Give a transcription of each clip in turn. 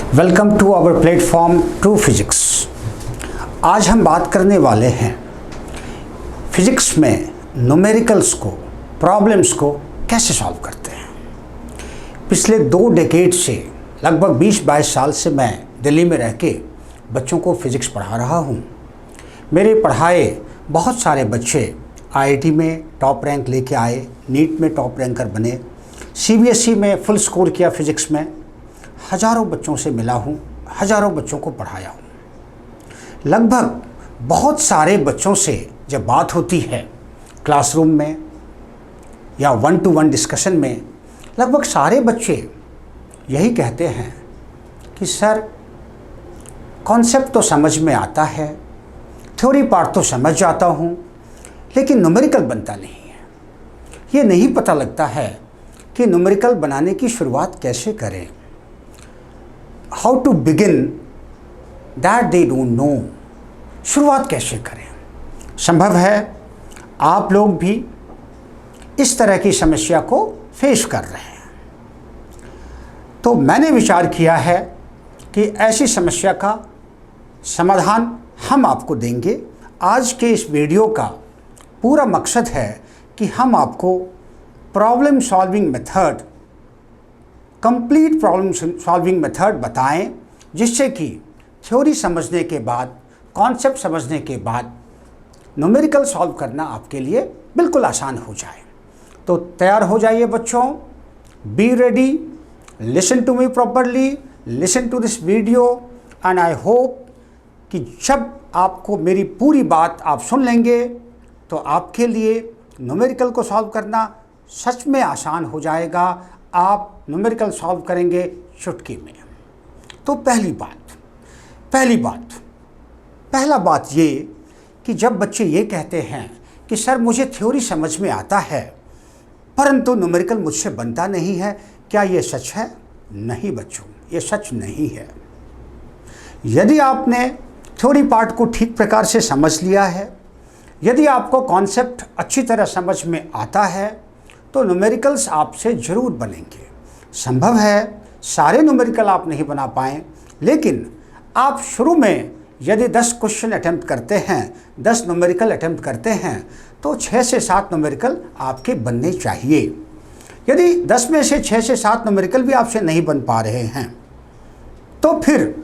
Welcome to our platform true physics. आज हम बात करने वाले हैं फिजिक्स में न्यूमेरिकल्स को, प्रॉब्लम्स को कैसे सॉल्व करते हैं। पिछले 2 डेकेड से लगभग 20-22 साल से मैं दिल्ली में रह के बच्चों को फिजिक्स पढ़ा रहा हूँ। मेरे पढ़ाए बहुत सारे बच्चे आईआईटी में टॉप रैंक लेके आए, नीट में टॉप रैंकर बने, सीबीएसई में फुल स्कोर किया फिजिक्स में। हज़ारों बच्चों से मिला हूँ, हज़ारों बच्चों को पढ़ाया हूँ। लगभग बहुत सारे बच्चों से जब बात होती है क्लासरूम में या 1-to-1 डिस्कशन में, लगभग सारे बच्चे यही कहते हैं कि सर कॉन्सेप्ट तो समझ में आता है, थ्योरी पार्ट तो समझ जाता हूँ, लेकिन न्यूमेरिकल बनता नहीं है। ये नहीं पता लगता है कि न्यूमेरिकल बनाने की शुरुआत कैसे करें। How to begin that they don't know. शुरुआत कैसे करें। संभव है आप लोग भी इस तरह की समस्या को फेस कर रहे हैं। तो मैंने विचार किया है कि ऐसी समस्या का समाधान हम आपको देंगे। आज के इस वीडियो का पूरा मकसद है कि हम आपको problem solving method, complete problem solving method बताएं, जिससे कि थ्योरी समझने के बाद, कॉन्सेप्ट समझने के बाद न्यूमेरिकल सॉल्व करना आपके लिए बिल्कुल आसान हो जाए। तो तैयार हो जाइए बच्चों, be ready, listen to me properly, listen to this video and I hope कि जब आपको मेरी पूरी बात आप सुन लेंगे तो आपके लिए न्यूमेरिकल को सॉल्व करना सच में आसान हो जाएगा। आप न्यूमेरिकल सॉल्व करेंगे चुटकी में। तो पहला बात ये कि जब बच्चे ये कहते हैं कि सर मुझे थ्योरी समझ में आता है परंतु न्यूमेरिकल मुझसे बनता नहीं है, क्या ये सच है? नहीं बच्चों, ये सच नहीं है। यदि आपने थ्योरी पार्ट को ठीक प्रकार से समझ लिया है, यदि आपको कॉन्सेप्ट अच्छी तरह समझ में आता है, तो न्यूमेरिकल्स आपसे ज़रूर बनेंगे। संभव है सारे न्यूमेरिकल आप नहीं बना पाएँ, लेकिन आप शुरू में यदि 10 क्वेश्चन अटेम्प्ट करते हैं, 10 न्यूमेरिकल अटेम्प्ट करते हैं, तो 6 से 7 न्यूमेरिकल आपके बनने चाहिए। यदि 10 में से 6 से 7 न्यूमेरिकल भी आपसे नहीं बन पा रहे हैं, तो फिर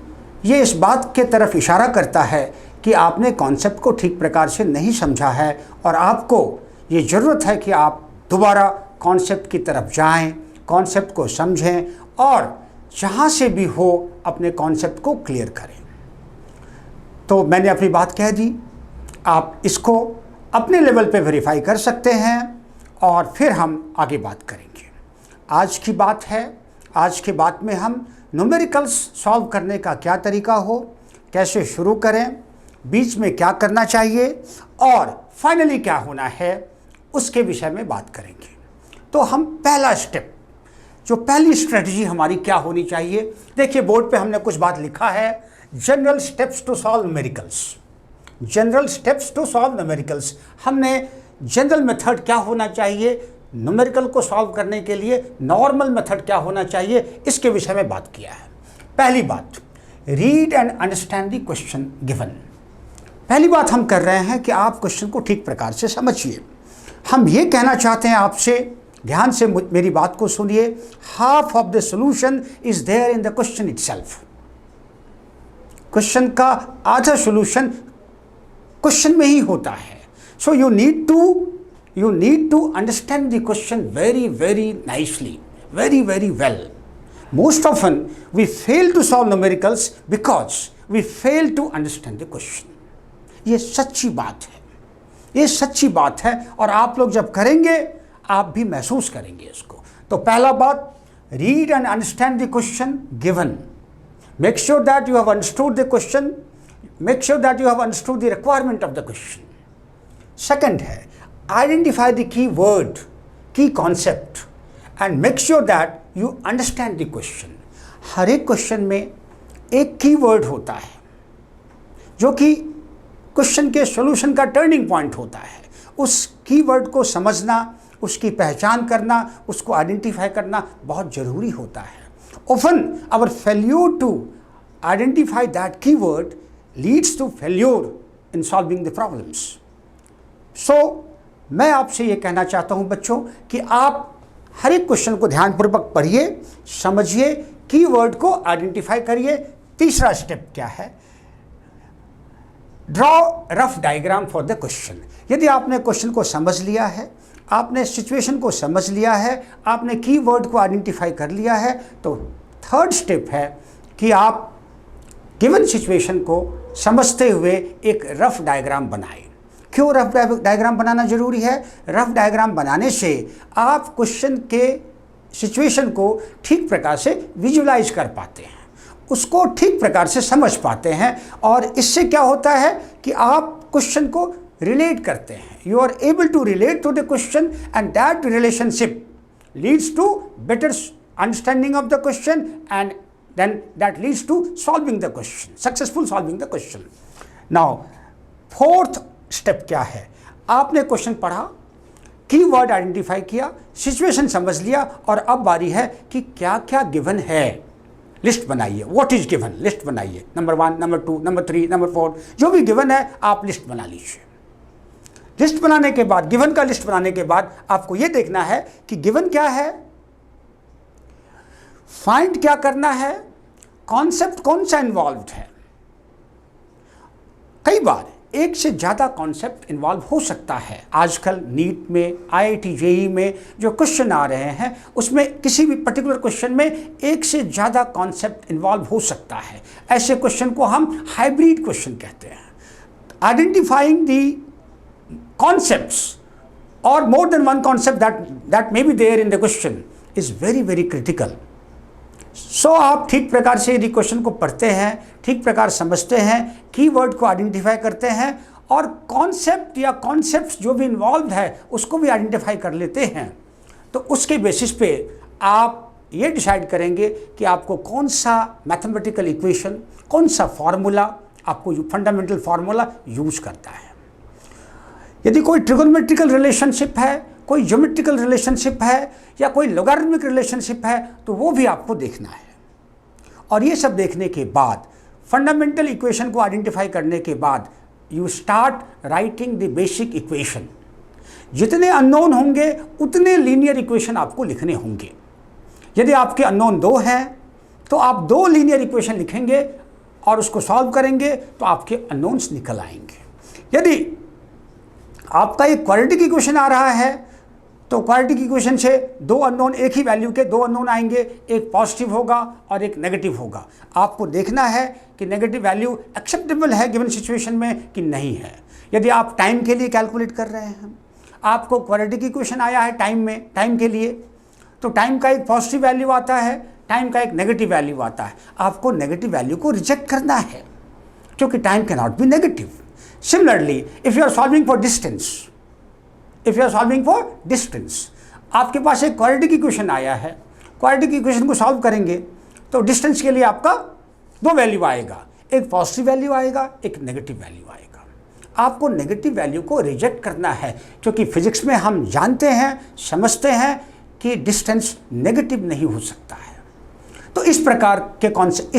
ये इस बात के तरफ इशारा करता है कि आपने कॉन्सेप्ट को ठीक प्रकार से नहीं समझा है और आपको ये ज़रूरत है कि आप दोबारा कॉन्सेप्ट की तरफ जाएं, कॉन्सेप्ट को समझें और जहाँ से भी हो अपने कॉन्सेप्ट को क्लियर करें। तो मैंने अपनी बात कह दी, आप इसको अपने लेवल पे वेरीफाई कर सकते हैं और फिर हम आगे बात करेंगे। आज की बात है, आज की बात में हम न्यूमेरिकल्स सॉल्व करने का क्या तरीका हो, कैसे शुरू करें, बीच में क्या करना चाहिए और फाइनली क्या होना है, उसके विषय में बात करेंगे। तो हम पहला स्टेप, जो पहली स्ट्रेटजी हमारी क्या होनी चाहिए, देखिए बोर्ड पे हमने कुछ बात लिखा है, general steps to solve numericals. General steps to solve numericals, हमने जनरल मेथड क्या होना चाहिए, न्यूमेरिकल को सॉल्व करने के लिए नॉर्मल मेथड क्या होना चाहिए, इसके विषय में बात किया है। पहली बात, read and understand the question given. पहली बात हम कर रहे हैं कि आप क्वेश्चन को ठीक प्रकार से समझिए। हम ये कहना चाहते हैं आपसे, ध्यान से मेरी बात को सुनिए, half of the solution is there in the question itself. Question का आधा सॉल्यूशन क्वेश्चन में ही होता है। So you need to understand the question very nicely, very well. Most often we fail to solve numericals because we fail to understand the question. ये सच्ची बात है, ये सच्ची बात है और आप लोग जब करेंगे आप भी महसूस करेंगे इसको। तो पहला बात, read and understand the question given. Make sure that you have understood the question, make sure that you have understood the requirement of the question. Second है, identify the key word, key concept and make sure that you understand the question. हर एक question में एक की word होता है जो कि क्वेश्चन के सॉल्यूशन का टर्निंग पॉइंट होता है। उस कीवर्ड को समझना, उसकी पहचान करना, उसको आइडेंटिफाई करना बहुत ज़रूरी होता है। Often our failure to identify that keyword leads to failure in solving the problems. So, मैं आपसे ये कहना चाहता हूँ बच्चों कि आप हर एक क्वेश्चन को ध्यानपूर्वक पढ़िए, समझिए, कीवर्ड को आइडेंटिफाई करिए। तीसरा स्टेप क्या है? Draw rough diagram for the question. यदि आपने क्वेश्चन को समझ लिया है, आपने सिचुएशन को समझ लिया है, आपने कीवर्ड को आइडेंटिफाई कर लिया है, तो थर्ड स्टेप है कि आप गिवन सिचुएशन को समझते हुए एक रफ डायग्राम बनाएं। क्यों रफ डायग्राम बनाना जरूरी है? रफ डायग्राम बनाने से आप क्वेश्चन के सिचुएशन को ठीक प्रकार से विजुलाइज कर पाते हैं, उसको ठीक प्रकार से समझ पाते हैं, और इससे क्या होता है कि आप क्वेश्चन को रिलेट करते हैं। You are able to relate to the question and that relationship leads to better understanding of the question and then that leads to solving the question, successful solving the question. Now fourth step क्या है? आपने question पढ़ा, keyword identify किया, situation समझ लिया, और अब बारी है कि क्या क्या गिवन है। लिस्ट बनाइए, व्हाट इज गिवन, लिस्ट बनाइए। नंबर 1, नंबर 2, नंबर 3, नंबर 4, जो भी गिवन है आप लिस्ट बना लीजिए। लिस्ट बनाने के बाद, गिवन का लिस्ट बनाने के बाद आपको यह देखना है कि गिवन क्या है, फाइंड क्या करना है, कॉन्सेप्ट कौन सा इन्वॉल्व्ड है। कई बार एक से ज़्यादा कॉन्सेप्ट इन्वॉल्व हो सकता है। आजकल नीट में, IIT JEE में जो क्वेश्चन आ रहे हैं उसमें किसी भी पर्टिकुलर क्वेश्चन में एक से ज़्यादा कॉन्सेप्ट इन्वॉल्व हो सकता है। ऐसे क्वेश्चन को हम हाइब्रिड क्वेश्चन कहते हैं। आइडेंटिफाइंग दी कॉन्सेप्ट्स और more than one concept that may be there in the question is very very critical. So आप ठीक प्रकार से यदि क्वेश्चन को पढ़ते हैं, ठीक प्रकार समझते हैं, कीवर्ड को आइडेंटिफाई करते हैं, और कॉन्सेप्ट या कॉन्सेप्ट्स जो भी इन्वॉल्व है उसको भी आइडेंटिफाई कर लेते हैं, तो उसके बेसिस पे आप ये डिसाइड करेंगे कि आपको कौन सा मैथमेटिकल इक्वेशन, कौन सा फार्मूला, आपको फंडामेंटल फार्मूला यूज करता है। यदि कोई ट्रिगोनोमेट्रिकल रिलेशनशिप है, कोई ज्योमेट्रिकल रिलेशनशिप है, या कोई लॉगरिथमिक रिलेशनशिप है, तो वो भी आपको देखना है। और ये सब देखने के बाद, फंडामेंटल इक्वेशन को आइडेंटिफाई करने के बाद, you start writing the basic equation. जितने अननोन होंगे उतने लीनियर इक्वेशन आपको लिखने होंगे। यदि आपके अननोन 2 हैं तो आप 2 लीनियर इक्वेशन लिखेंगे और उसको सॉल्व करेंगे तो आपके अननोन्स निकल आएंगे। यदि आपका एक क्वाड्रेटिक इक्वेशन आ रहा है तो क्वाड्रेटिक इक्वेशन से 2 अननोन, एक ही वैल्यू के 2 अननोन आएंगे, एक पॉजिटिव होगा और एक नेगेटिव होगा। आपको देखना है कि नेगेटिव वैल्यू एक्सेप्टेबल है गिवन सिचुएशन में कि नहीं है। यदि आप टाइम के लिए कैलकुलेट कर रहे हैं, आपको क्वाड्रेटिक इक्वेशन आया है टाइम के लिए, तो टाइम का एक पॉजिटिव वैल्यू आता है, टाइम का एक नेगेटिव वैल्यू आता है। आपको नेगेटिव वैल्यू को रिजेक्ट करना है क्योंकि time can not be negative. Similarly, if you are solving for distance, आपके पास एक क्वाड्रेटिक इक्वेशन आया है, क्वाड्रेटिक इक्वेशन को सॉल्व करेंगे तो डिस्टेंस के लिए आपका 2 वैल्यू आएगा, एक पॉजिटिव वैल्यू आएगा, एक नेगेटिव वैल्यू आएगा। आपको नेगेटिव वैल्यू को रिजेक्ट करना है क्योंकि फिजिक्स में हम जानते हैं, समझते हैं कि डिस्टेंस नेगेटिव नहीं हो सकता है। तो इस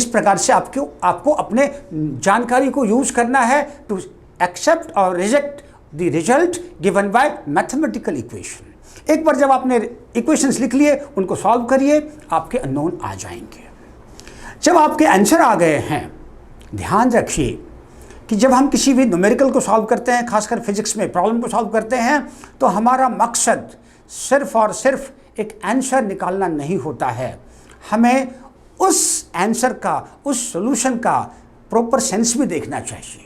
प्रकार से आपको अपने जानकारी को यूज करना है टू एक्सेप्ट और reject the result given by mathematical equation. एक बार जब आपने इक्वेशंस लिख लिए, उनको सॉल्व करिए, आपके अननोन आ जाएंगे। जब आपके आंसर आ गए हैं, ध्यान रखिए कि जब हम किसी भी न्यूमेरिकल को सॉल्व करते हैं, खासकर फिजिक्स में प्रॉब्लम को सॉल्व करते हैं, तो हमारा मकसद सिर्फ और सिर्फ एक आंसर निकालना नहीं होता है। हमें उस आंसर का, उस सॉल्यूशन का प्रॉपर सेंस भी देखना चाहिए।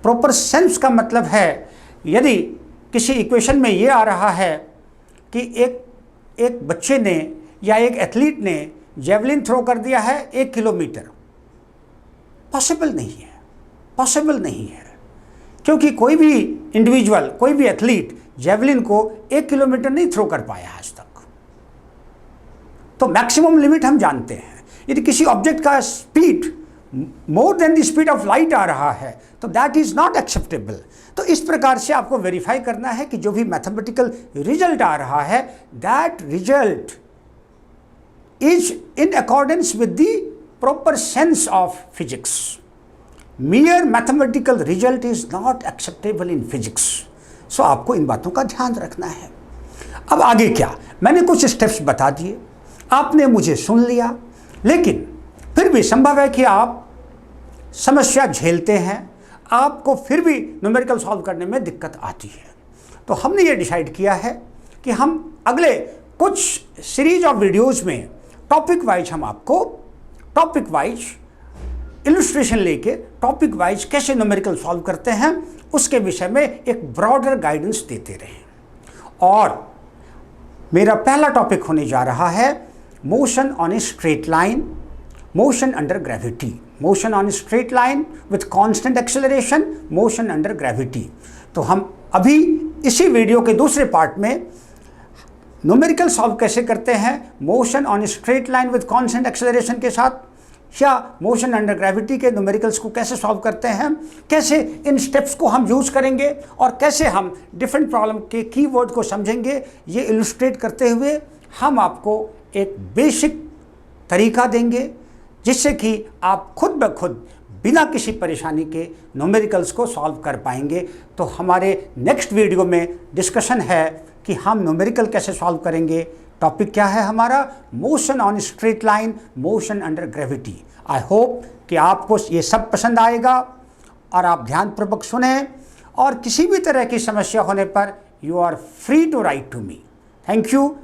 प्रॉपर सेंस का मतलब है, यदि किसी इक्वेशन में ये आ रहा है कि एक बच्चे ने या एक एथलीट ने जेवलिन थ्रो कर दिया है 1 किलोमीटर, पॉसिबल नहीं है क्योंकि कोई भी इंडिविजुअल, कोई भी एथलीट जेवलिन को 1 किलोमीटर नहीं थ्रो कर पाया आज तक। तो मैक्सिमम लिमिट हम जानते हैं। यदि किसी ऑब्जेक्ट का speed more than the speed of light आ रहा है तो दैट इज नॉट एक्सेप्टेबल। तो इस प्रकार से आपको वेरीफाई करना है कि जो भी मैथमेटिकल रिजल्ट आ रहा है, that result is in accordance with the proper sense of physics. Mere mathematical result is not acceptable in physics. So आपको इन बातों का ध्यान रखना है। अब आगे क्या, मैंने कुछ स्टेप्स बता दिए, आपने मुझे सुन लिया, लेकिन फिर भी संभव है कि आप समस्या झेलते हैं, आपको फिर भी न्यूमेरिकल सॉल्व करने में दिक्कत आती है। तो हमने ये डिसाइड किया है कि हम अगले कुछ सीरीज ऑफ वीडियोस में टॉपिक वाइज हम आपको टॉपिक वाइज इलस्ट्रेशन लेके टॉपिक वाइज कैसे न्यूमेरिकल सॉल्व करते हैं उसके विषय में एक ब्रॉडर गाइडेंस देते रहें। और मेरा पहला टॉपिक होने जा रहा है motion on a straight line, motion under gravity, motion on a straight line with constant acceleration, motion under gravity. तो हम अभी इसी वीडियो के दूसरे पार्ट में न्यूमेरिकल सॉल्व कैसे करते हैं motion on a straight line with constant acceleration के साथ, या मोशन अंडर ग्रेविटी के न्यूमेरिकल्स को कैसे सॉल्व करते हैं, कैसे इन स्टेप्स को हम यूज़ करेंगे और कैसे हम डिफरेंट प्रॉब्लम के कीवर्ड को समझेंगे, ये इलस्ट्रेट करते हुए हम आपको एक बेसिक तरीका देंगे जिससे कि आप खुद ब खुद बिना किसी परेशानी के न्यूमेरिकल्स को सॉल्व कर पाएंगे। तो हमारे नेक्स्ट वीडियो में डिस्कशन है कि हम न्यूमेरिकल कैसे सॉल्व करेंगे। टॉपिक क्या है हमारा, motion on straight line, motion under gravity. I hope कि आपको ये सब पसंद आएगा और आप ध्यानपूर्वक सुने, और किसी भी तरह की समस्या होने पर you are free to write to me. Thank you.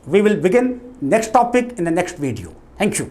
We will begin next topic in the next video. Thank you.